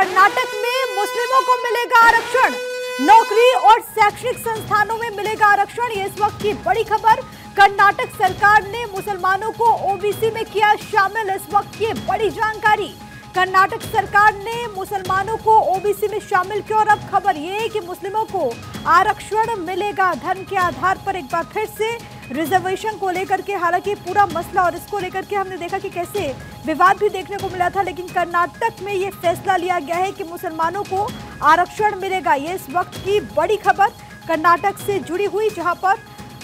कर्नाटक में मुस्लिमों को मिलेगा आरक्षण, नौकरी और शैक्षणिक संस्थानों में मिलेगा आरक्षण। ये इस वक्त की बड़ी खबर। कर्नाटक सरकार ने मुसलमानों को ओबीसी में किया शामिल। इस वक्त की बड़ी जानकारी, कर्नाटक सरकार ने मुसलमानों को ओबीसी में शामिल किया और अब खबर ये है कि मुस्लिमों को आरक्षण मिलेगा धर्म के आधार पर। एक बार फिर से रिजर्वेशन को लेकर के, हालांकि पूरा मसला और इसको लेकर के हमने देखा कि कैसे विवाद भी देखने को मिला था, लेकिन कर्नाटक में ये फैसला लिया गया है कि मुसलमानों को आरक्षण मिलेगा। ये इस वक्त की बड़ी खबर कर्नाटक से जुड़ी हुई, जहां पर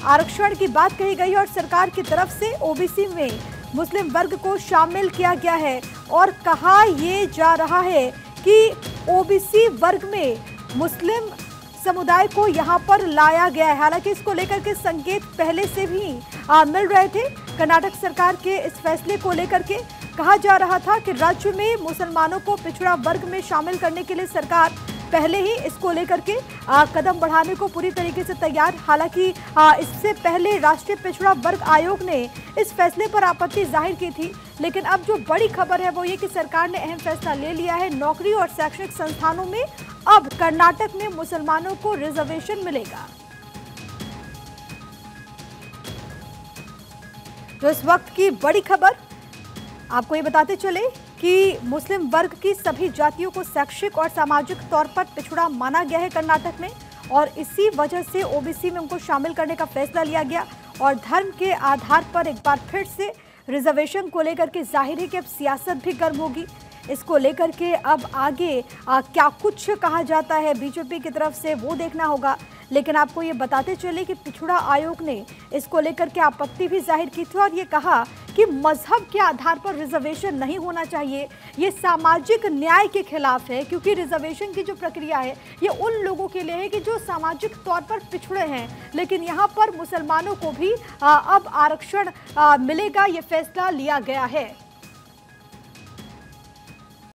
आरक्षण की बात कही गई और सरकार की तरफ से ओबीसी में मुस्लिम वर्ग को शामिल किया गया है और कहा यह जा रहा है कि ओबीसी वर्ग में मुस्लिम समुदाय को यहां पर लाया गया है। हालांकि इसको लेकर के संकेत पहले से भी मिल रहे थे। कर्नाटक सरकार के इस फैसले को लेकर के कहा जा रहा था कि राज्य में मुसलमानों को पिछड़ा वर्ग में शामिल करने के लिए सरकार पहले ही इसको लेकर के कदम बढ़ाने को पूरी तरीके से तैयार। हालांकि इससे पहले राष्ट्रीय पिछड़ा वर्ग आयोग ने इस फैसले पर आपत्ति जाहिर की थी, लेकिन अब जो बड़ी खबर है वो ये कि सरकार ने अहम फैसला ले लिया है। नौकरी और शैक्षणिक संस्थानों में अब कर्नाटक में मुसलमानों को रिजर्वेशन मिलेगा। तो इस वक्त की बड़ी खबर आपको ये बताते चले कि मुस्लिम वर्ग की सभी जातियों को शैक्षिक और सामाजिक तौर पर पिछड़ा माना गया है कर्नाटक में, और इसी वजह से ओबीसी में उनको शामिल करने का फैसला लिया गया। और धर्म के आधार पर एक बार फिर से रिजर्वेशन को लेकर के जाहिर है कि अब सियासत भी गर्म होगी। इसको लेकर के अब आगे क्या कुछ कहा जाता है बीजेपी की तरफ से वो देखना होगा, लेकिन आपको ये बताते चले कि पिछड़ा आयोग ने इसको लेकर के आपत्ति भी जाहिर की थी और ये कहा कि मजहब के आधार पर रिजर्वेशन नहीं होना चाहिए। ये सामाजिक न्याय के खिलाफ है, क्योंकि रिजर्वेशन की जो प्रक्रिया है ये उन लोगों के लिए है कि जो सामाजिक तौर पर पिछड़े हैं, लेकिन यहाँ पर मुसलमानों को भी अब आरक्षण मिलेगा। ये फैसला लिया गया है।